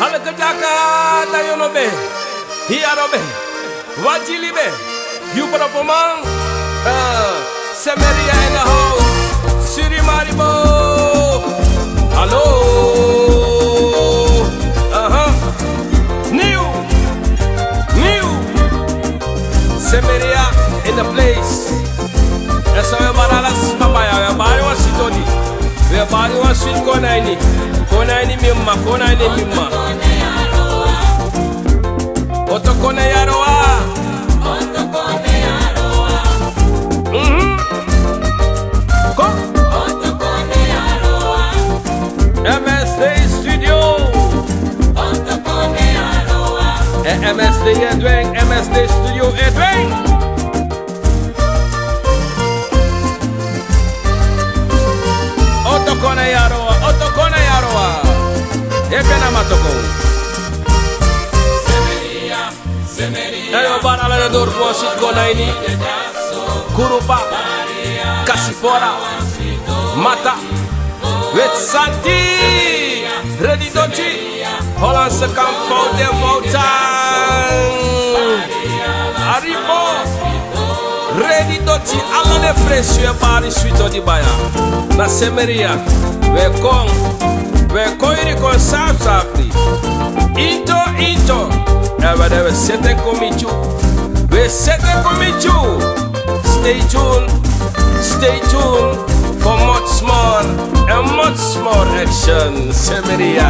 Hale kejaka tayono be. Hiaro be. Wajili be. You put up a man. Semeria in the house. Surimaribo. Hello. New. Semeria in the place. That's how we baralas papaya. We bari wa sitoni. We bari wa sweet konaini. Konaini mimma. Konaini mimma. Otokone yaroa. Otokone yaroa. Go. Otokone yaroa. MSD Studio. Otokone yaroa. MSD Edwin. MSD Studio Edwin. Otokone yaroa. Otokone yaroa. Ekana matoko. Semeria. Ayo barala na dor posit ko na ini. Kurupa. Kasipora. Mata. Wet Santi. Ready Dochi. Hollandse kamp fouten fouten. Aribo. Ready Dochi. Alla ne freshe bari suito di baya. Na Semeria. We kon iri kon safri. Into. We zitten komichu. We zitten komichu. Stay tuned for much more and much more action. Semeria.